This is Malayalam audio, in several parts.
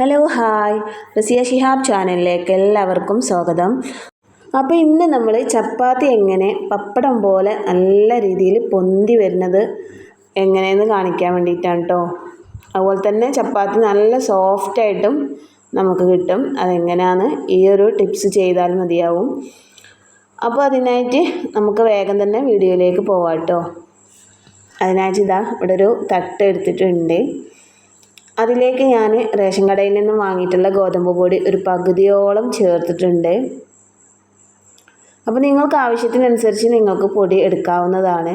ഹലോ ഹായ്, റസിയ ഷിഹാബ് ചാനലിലേക്ക് എല്ലാവർക്കും സ്വാഗതം. അപ്പോൾ ഇന്ന് നമ്മൾ ചപ്പാത്തി എങ്ങനെ പപ്പടം പോലെ നല്ല രീതിയിൽ പൊന്തി വരുന്നത് എങ്ങനെയെന്ന് കാണിക്കാൻ വേണ്ടിയിട്ടാണ് കേട്ടോ. അതുപോലെ തന്നെ ചപ്പാത്തി നല്ല സോഫ്റ്റായിട്ടും നമുക്ക് കിട്ടും. അതെങ്ങനെയാണ് ഈ ഒരു ടിപ്സ് ചെയ്താൽ മതിയാവും. അപ്പോൾ അതിനായിട്ട് നമുക്ക് വേഗം തന്നെ വീഡിയോയിലേക്ക് പോവാം കേട്ടോ. അതിനായിട്ട് ഇതാ ഇവിടെ ഒരു തട്ട് എടുത്തിട്ടുണ്ട്. അതിലേക്ക് ഞാൻ റേഷൻ കടയിൽ നിന്നും വാങ്ങിയിട്ടുള്ള ഗോതമ്പ് പൊടി ഒരു പകുതിയോളം ചേർത്തിട്ടുണ്ട്. അപ്പോൾ നിങ്ങൾക്ക് ആവശ്യത്തിനനുസരിച്ച് നിങ്ങൾക്ക് പൊടി എടുക്കാവുന്നതാണ്.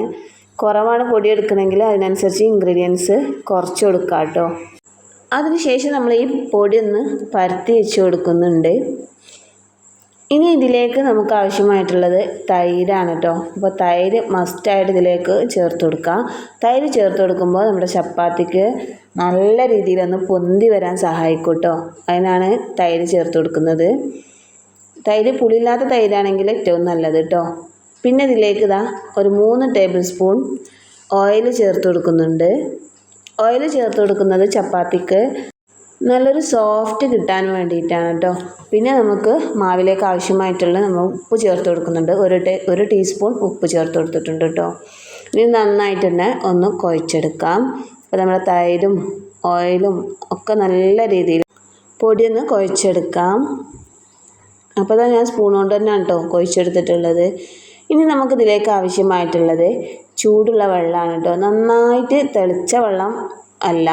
കുറവാണ് പൊടി എടുക്കണമെങ്കിൽ അതിനനുസരിച്ച് ഇൻഗ്രീഡിയൻസ് കുറച്ച് കൊടുക്കാം കേട്ടോ. അതിനുശേഷം നമ്മൾ ഈ പൊടി ഒന്ന് പരത്തി വെച്ച് കൊടുക്കുന്നുണ്ട്. ഇനി ഇതിലേക്ക് നമുക്ക് ആവശ്യമായിട്ടുള്ളത് തൈരാണ് കേട്ടോ. അപ്പോൾ തൈര് മസ്റ്റായിട്ട് ഇതിലേക്ക് ചേർത്ത് കൊടുക്കാം. തൈര് ചേർത്ത് കൊടുക്കുമ്പോൾ നമ്മുടെ ചപ്പാത്തിക്ക് നല്ല രീതിയിലൊന്ന് പൊന്തി വരാൻ സഹായിക്കും കേട്ടോ. അതിനാണ് തൈര് ചേർത്ത് കൊടുക്കുന്നത്. തൈര് പുളിയില്ലാത്ത തൈരാണെങ്കിൽ ഏറ്റവും നല്ലത് കേട്ടോ. പിന്നെ ഇതിലേക്ക് ഒരു 3 ടേബിൾ സ്പൂൺ ഓയിൽ ചേർത്ത് കൊടുക്കുന്നുണ്ട്. ഓയിൽ ചേർത്ത് കൊടുക്കുന്നത് ചപ്പാത്തിക്ക് നല്ലൊരു സോഫ്റ്റ് കിട്ടാൻ വേണ്ടിയിട്ടാണ് കേട്ടോ. പിന്നെ നമുക്ക് മാവിലേക്ക് ആവശ്യമായിട്ടുള്ള നമ്മൾ ഉപ്പ് ചേർത്ത് കൊടുക്കുന്നുണ്ട്. ഒരു ടീസ്പൂൺ ഉപ്പ് ചേർത്ത് കൊടുത്തിട്ടുണ്ട് കേട്ടോ. ഇനി നന്നായിട്ട് തന്നെ ഒന്ന് കുഴച്ചെടുക്കാം. അപ്പോൾ നമ്മുടെ തൈരും ഓയിലും ഒക്കെ നല്ല രീതിയിൽ പൊടിയൊന്ന് കുഴച്ചെടുക്കാം. അപ്പോൾ ഞാൻ സ്പൂൺ കൊണ്ട് തന്നെയാണ് കേട്ടോ കുഴച്ചെടുത്തിട്ടുള്ളത്. ഇനി നമുക്കിതിലേക്ക് ആവശ്യമായിട്ടുള്ളത് ചൂടുള്ള വെള്ളമാണ് കേട്ടോ. നന്നായിട്ട് തെളിച്ച വെള്ളം അല്ല,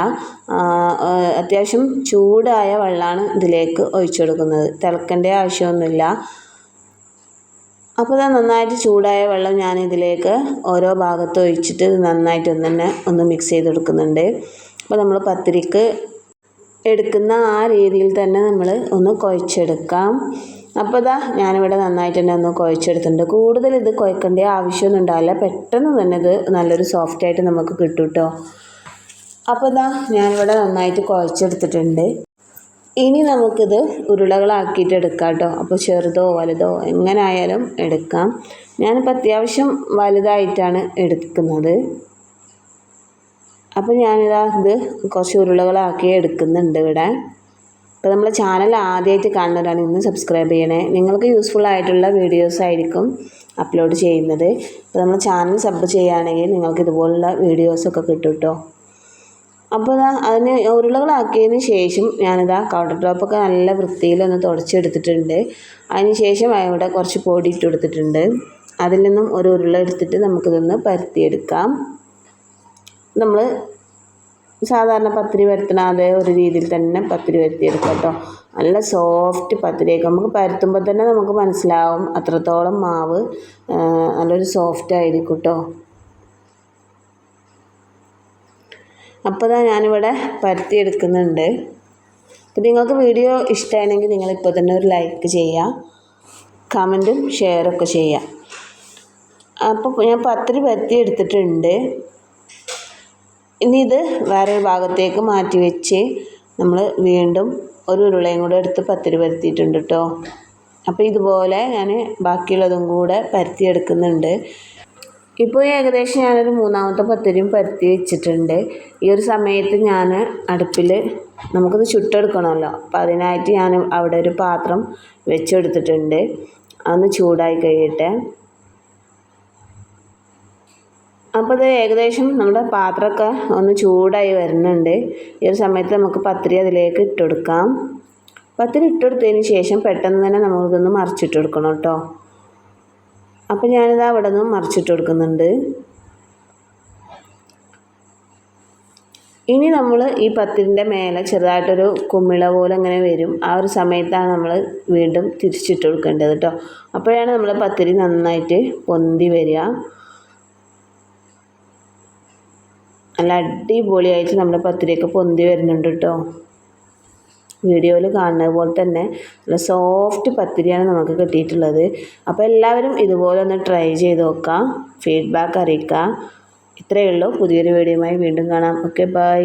അത്യാവശ്യം ചൂടായ വെള്ളമാണ് ഇതിലേക്ക് ഒഴിച്ചു കൊടുക്കുന്നത്. തിളക്കേണ്ട ആവശ്യമൊന്നുമില്ല. അപ്പോൾ നന്നായിട്ട് ചൂടായ വെള്ളം ഞാൻ ഇതിലേക്ക് ഓരോ ഭാഗത്ത് ഒഴിച്ചിട്ട് നന്നായിട്ട് ഒന്ന് മിക്സ് ചെയ്ത് കൊടുക്കുന്നുണ്ട്. അപ്പോൾ നമ്മൾ പത്തിരിക്ക് എടുക്കുന്ന ആ രീതിയിൽ തന്നെ നമ്മൾ ഒന്ന് കുഴച്ചെടുക്കാം. അപ്പോൾ ഞാനിവിടെ നന്നായിട്ട് തന്നെ ഒന്ന് കുഴച്ചെടുത്തിട്ടുണ്ട്. കൂടുതൽ ഇത് കുഴക്കേണ്ട ആവശ്യമൊന്നും ഉണ്ടാവില്ല. പെട്ടെന്ന് തന്നെ ഇത് നല്ലൊരു സോഫ്റ്റായിട്ട് നമുക്ക് കിട്ടും കേട്ടോ. അപ്പോൾ ഞാനിവിടെ നന്നായിട്ട് കുഴച്ചെടുത്തിട്ടുണ്ട്. ഇനി നമുക്കിത് ഉരുളകളാക്കിയിട്ട് എടുക്കാം കേട്ടോ. അപ്പോൾ ചെറുതോ വലുതോ എങ്ങനെ ആയാലും എടുക്കാം. ഞാനിപ്പോൾ അത്യാവശ്യം വലുതായിട്ടാണ് എടുക്കുന്നത്. അപ്പോൾ ഇത് കുറച്ച് ഉരുളകളാക്കി എടുക്കുന്നുണ്ട് ഇവിടെ. അപ്പോൾ നമ്മളെ ചാനൽ ആദ്യമായിട്ട് കാണുന്നവരാണ്, ഇന്ന് സബ്സ്ക്രൈബ് ചെയ്യണേ. നിങ്ങൾക്ക് യൂസ്ഫുൾ ആയിട്ടുള്ള വീഡിയോസ് ആയിരിക്കും അപ്ലോഡ് ചെയ്യുന്നത്. അപ്പോൾ നമ്മൾ ചാനൽ സബ് ചെയ്യുകയാണെങ്കിൽ നിങ്ങൾക്ക് ഇതുപോലുള്ള വീഡിയോസൊക്കെ കിട്ടും കേട്ടോ. അപ്പോൾ അതിന് ഉരുളകളാക്കിയതിന് ശേഷം കൗണ്ടർ ടോപ്പൊക്കെ നല്ല വൃത്തിയിലൊന്ന് തുടച്ചെടുത്തിട്ടുണ്ട്. അതിന് ശേഷം ഇവിടെ കുറച്ച് പൊടി ഇട്ട് കൊടുത്തിട്ടുണ്ട്. അതിൽ നിന്നും ഒരു ഉരുള എടുത്തിട്ട് നമുക്കിതൊന്ന് പരത്തിയെടുക്കാം. നമ്മൾ സാധാരണ പത്തിരി പരത്തണ അതേ ഒരു രീതിയിൽ തന്നെ പത്തിരി പരത്തിയെടുക്കാം കേട്ടോ. നല്ല സോഫ്റ്റ് പത്തിരിയൊക്കെ നമുക്ക് പരത്തുമ്പോൾ തന്നെ നമുക്ക് മനസ്സിലാവും അത്രത്തോളം മാവ് നല്ലൊരു സോഫ്റ്റ് ആയിരിക്കും കേട്ടോ. അപ്പോൾ ഞാനിവിടെ പരത്തിയെടുക്കുന്നുണ്ട്. അപ്പോൾ നിങ്ങൾക്ക് വീഡിയോ ഇഷ്ടമാണെങ്കിൽ നിങ്ങളിപ്പോൾ തന്നെ ഒരു ലൈക്ക് ചെയ്യുക, കമൻറ്റും ഷെയറൊക്കെ ചെയ്യുക. അപ്പോൾ ഞാൻ പത്തിരി പരത്തിയെടുത്തിട്ടുണ്ട്. ഇനി ഇത് വേറെ ഭാഗത്തേക്ക് മാറ്റി വെച്ച് നമ്മൾ വീണ്ടും ഒരു ഉരുളയും കൂടെ എടുത്ത് പത്തിരി പരത്തിയിട്ടുണ്ട് കേട്ടോ. അപ്പോൾ ഇതുപോലെ ഞാൻ ബാക്കിയുള്ളതും കൂടെ പരത്തിയെടുക്കുന്നുണ്ട്. ഇപ്പോൾ ഏകദേശം ഞാനൊരു 3ാമത്തെ പത്തിരിയും പരത്തി വെച്ചിട്ടുണ്ട്. ഈ ഒരു സമയത്ത് ഞാൻ അടുപ്പിൽ നമുക്കിത് ചുട്ടെടുക്കണമല്ലോ. അപ്പോൾ അതിനായിട്ട് ഞാൻ അവിടെ ഒരു പാത്രം വെച്ചെടുത്തിട്ടുണ്ട്. അതൊന്ന് ചൂടായി കഴിയട്ടെ. അപ്പോൾ ഇത് ഏകദേശം നമ്മുടെ പാത്രമൊക്കെ ഒന്ന് ചൂടായി വരുന്നുണ്ട്. ഈ ഒരു സമയത്ത് നമുക്ക് പത്തിരി അതിലേക്ക് ഇട്ടുകൊടുക്കാം. പത്തിരി ഇട്ടുകൊടുത്തതിന് ശേഷം പെട്ടെന്ന് തന്നെ നമുക്കിതൊന്ന് മറിച്ചിട്ട് കൊടുക്കണം കേട്ടോ. അപ്പോൾ ഞാനിത് അവിടെ നിന്ന് മറിച്ചിട്ട് കൊടുക്കുന്നുണ്ട്. ഇനി നമ്മൾ ഈ പത്തിരിൻ്റെ മേലെ ചെറുതായിട്ടൊരു കുമിള പോലെ ഇങ്ങനെ വരും. ആ ഒരു സമയത്താണ് നമ്മൾ വീണ്ടും തിരിച്ചിട്ട് കൊടുക്കേണ്ടത് കേട്ടോ. അപ്പോഴാണ് നമ്മൾ പത്തിരി നന്നായിട്ട് പൊന്തി വരിക. നല്ല അടിപൊളിയായിട്ട് നമ്മുടെ പത്തിരിയൊക്കെ പൊന്തി വരുന്നുണ്ട് കേട്ടോ. വീഡിയോയിൽ കാണുന്നത് പോലെ തന്നെ നല്ല സോഫ്റ്റ് പത്തിരിയാണ് നമുക്ക് കിട്ടിയിട്ടുള്ളത്. അപ്പോൾ എല്ലാവരും ഇതുപോലെ ഒന്ന് ട്രൈ ചെയ്ത് നോക്കാം, ഫീഡ്ബാക്ക് അറിയിക്കുക. ഇത്രയേ ഉള്ളൂ. പുതിയൊരു വീഡിയോയുമായി വീണ്ടും കാണാം. Okay, by.